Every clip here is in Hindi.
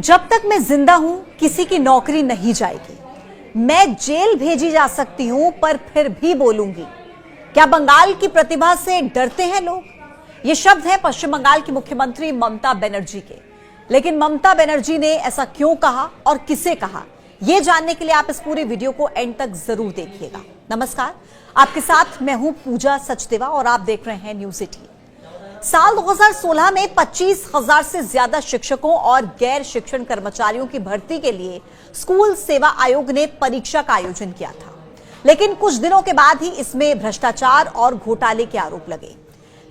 जब तक मैं जिंदा हूं किसी की नौकरी नहीं जाएगी। मैं जेल भेजी जा सकती हूं पर फिर भी बोलूंगी। क्या बंगाल की प्रतिभा से डरते हैं लोग? ये शब्द हैं पश्चिम बंगाल की मुख्यमंत्री ममता बनर्जी के। लेकिन ममता बनर्जी ने ऐसा क्यों कहा और किसे कहा, यह जानने के लिए आप इस पूरे वीडियो को एंड तक जरूर देखिएगा। नमस्कार, आपके साथ मैं हूं पूजा सचदेवा और आप देख रहे हैं न्यूज़ 18। साल 2016 में 25,000 से ज्यादा शिक्षकों और गैर शिक्षण कर्मचारियों की भर्ती के लिए स्कूल सेवा आयोग ने परीक्षा का आयोजन किया था। लेकिन कुछ दिनों के बाद ही इसमें भ्रष्टाचार और घोटाले के आरोप लगे।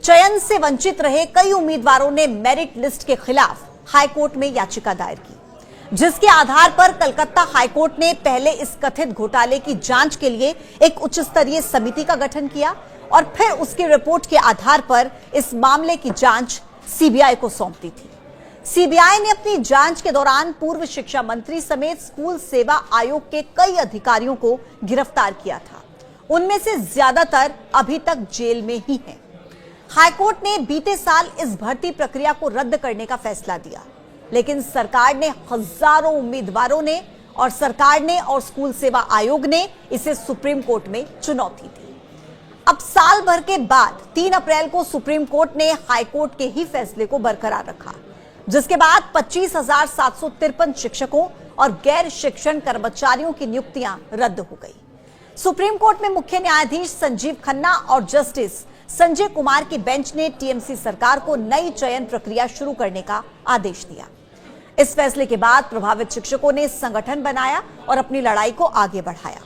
चयन से वंचित रहे कई उम्मीदवारों ने मेरिट लिस्ट के खिलाफ हाईकोर्ट में याचिका दायर की, जिसके आधार पर कलकत्ता हाईकोर्ट ने पहले इस कथित घोटाले की जांच के लिए एक उच्च स्तरीय समिति का गठन किया और फिर उसकी रिपोर्ट के आधार पर इस मामले की जांच सीबीआई को सौंप दी थी। सीबीआई ने अपनी जांच के दौरान पूर्व शिक्षा मंत्री समेत स्कूल सेवा आयोग के कई अधिकारियों को गिरफ्तार किया था। उनमें से ज्यादातर अभी तक जेल में ही हैं। हाईकोर्ट ने बीते साल इस भर्ती प्रक्रिया को रद्द करने का फैसला दिया, लेकिन सरकार ने हजारों उम्मीदवारों ने और सरकार ने और स्कूल सेवा आयोग ने इसे सुप्रीम कोर्ट में चुनौती दी। अब साल भर के बाद 3 अप्रैल को सुप्रीम कोर्ट ने हाईकोर्ट के ही फैसले को बरकरार रखा, जिसके बाद 25,753 शिक्षकों और गैर शिक्षण कर्मचारियों की नियुक्तियां रद्द हो गई। सुप्रीम कोर्ट में मुख्य न्यायाधीश संजीव खन्ना और जस्टिस संजय कुमार की बेंच ने टीएमसी सरकार को नई चयन प्रक्रिया शुरू करने का आदेश दिया। इस फैसले के बाद प्रभावित शिक्षकों ने संगठन बनाया और अपनी लड़ाई को आगे बढ़ाया।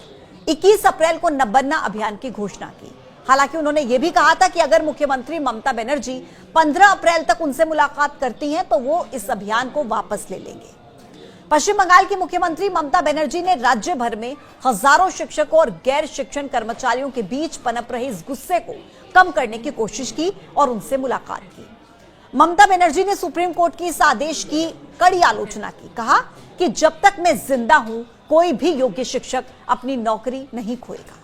21 अप्रैल को नब्बन्ना अभियान की घोषणा की। हालांकि उन्होंने यह भी कहा था कि अगर मुख्यमंत्री ममता बनर्जी 15 अप्रैल तक उनसे मुलाकात करती हैं तो वो इस अभियान को वापस ले लेंगे। पश्चिम बंगाल की मुख्यमंत्री ममता बनर्जी ने राज्य भर में हजारों शिक्षकों और गैर शिक्षण कर्मचारियों के बीच पनप रहे इस गुस्से को कम करने की कोशिश की और उनसे मुलाकात की। ममता बनर्जी ने सुप्रीम कोर्ट के इस आदेश की कड़ी आलोचना की। कहा कि जब तक मैं जिंदा हूं कोई भी योग्य शिक्षक अपनी नौकरी नहीं खोएगा।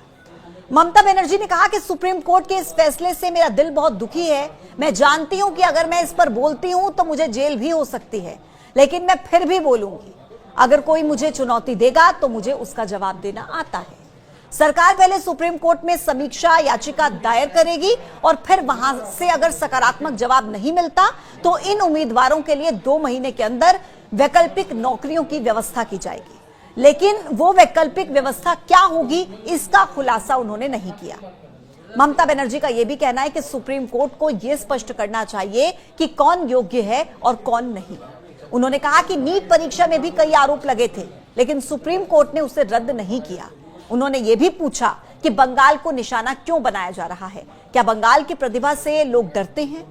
ममता बनर्जी ने कहा कि सुप्रीम कोर्ट के इस फैसले से मेरा दिल बहुत दुखी है। मैं जानती हूं कि अगर मैं इस पर बोलती हूं तो मुझे जेल भी हो सकती है, लेकिन मैं फिर भी बोलूंगी। अगर कोई मुझे चुनौती देगा तो मुझे उसका जवाब देना आता है। सरकार पहले सुप्रीम कोर्ट में समीक्षा याचिका दायर करेगी और फिर वहां से अगर सकारात्मक जवाब नहीं मिलता तो इन उम्मीदवारों के लिए 2 महीने के अंदर वैकल्पिक नौकरियों की व्यवस्था की जाएगी। लेकिन वो वैकल्पिक व्यवस्था क्या होगी, इसका खुलासा उन्होंने नहीं किया। ममता बनर्जी का यह भी कहना है कि सुप्रीम कोर्ट को यह स्पष्ट करना चाहिए कि कौन योग्य है और कौन नहीं। उन्होंने कहा कि नीट परीक्षा में भी कई आरोप लगे थे, लेकिन सुप्रीम कोर्ट ने उसे रद्द नहीं किया। उन्होंने यह भी पूछा कि बंगाल को निशाना क्यों बनाया जा रहा है, क्या बंगाल की प्रतिभा से लोग डरते हैं?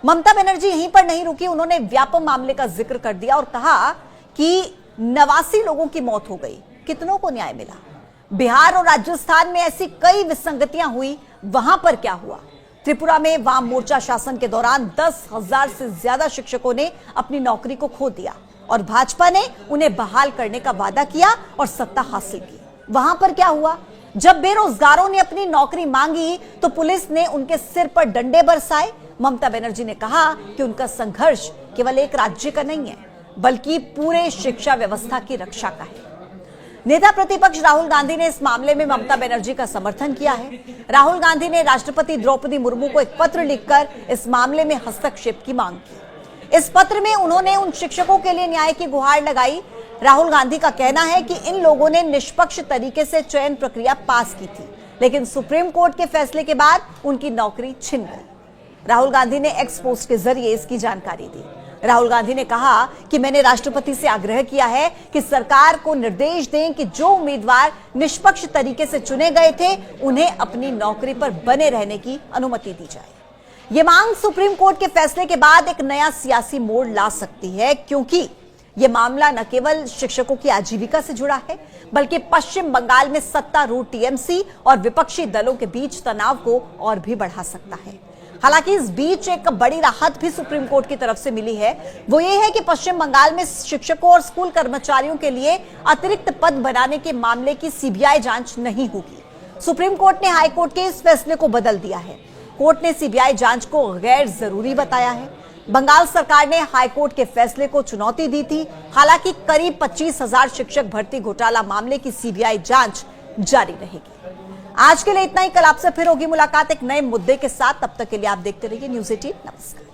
ममता बनर्जी यहीं पर नहीं रुकी। उन्होंने व्यापम मामले का जिक्र कर दिया और कहा कि 89 लोगों की मौत हो गई, कितनों को न्याय मिला? बिहार और राजस्थान में ऐसी कई विसंगतियां हुई, वहां पर क्या हुआ? त्रिपुरा में वाम मोर्चा शासन के दौरान 10,000 से ज्यादा शिक्षकों ने अपनी नौकरी को खो दिया और भाजपा ने उन्हें बहाल करने का वादा किया और सत्ता हासिल की। वहां पर क्या हुआ? जब बेरोजगारों ने अपनी नौकरी मांगी तो पुलिस ने उनके सिर पर डंडे बरसाए। ममता बनर्जी ने कहा कि उनका संघर्ष केवल एक राज्य का नहीं है, बल्कि पूरे शिक्षा व्यवस्था की रक्षा का है। नेता प्रतिपक्ष राहुल गांधी ने इस मामले में ममता बनर्जी का समर्थन किया है। राहुल गांधी ने राष्ट्रपति द्रौपदी मुर्मू को एक पत्र लिखकर इस मामले में हस्तक्षेप की मांग की। इस पत्र में उन्होंने उन शिक्षकों के लिए न्याय की गुहार लगाई। राहुल गांधी का कहना है कि इन लोगों ने निष्पक्ष तरीके से चयन प्रक्रिया पास की थी, लेकिन सुप्रीम कोर्ट के फैसले के बाद उनकी नौकरी छिन गई। राहुल गांधी ने एक्स पोस्ट के जरिए इसकी जानकारी दी। राहुल गांधी ने कहा कि मैंने राष्ट्रपति से आग्रह किया है कि सरकार को निर्देश दें कि जो उम्मीदवार निष्पक्ष तरीके से चुने गए थे उन्हें अपनी नौकरी पर बने रहने की अनुमति दी जाए। यह मांग सुप्रीम कोर्ट के फैसले के बाद एक नया सियासी मोड़ ला सकती है, क्योंकि यह मामला न केवल शिक्षकों की आजीविका से जुड़ा है, बल्कि पश्चिम बंगाल में सत्तारूढ़ टीएमसी और विपक्षी दलों के बीच तनाव को और भी बढ़ा सकता है। हालांकि इस बीच एक बड़ी राहत भी सुप्रीम कोर्ट की तरफ से मिली है। वो ये है कि पश्चिम बंगाल में शिक्षकों और स्कूल कर्मचारियों के लिए अतिरिक्त पद बनाने के मामले की सीबीआई जांच नहीं होगी। सुप्रीम कोर्ट ने हाई कोर्ट के इस फैसले को बदल दिया है। कोर्ट ने सीबीआई जांच को गैर जरूरी बताया है। बंगाल सरकार ने हाईकोर्ट के फैसले को चुनौती दी थी। हालांकि करीब 25,000 शिक्षक भर्ती घोटाला मामले की सीबीआई जांच जारी रहेगी। आज के लिए इतना ही। कल आपसे फिर होगी मुलाकात एक नए मुद्दे के साथ। तब तक के लिए आप देखते रहिए न्यूज़ 18। नमस्कार।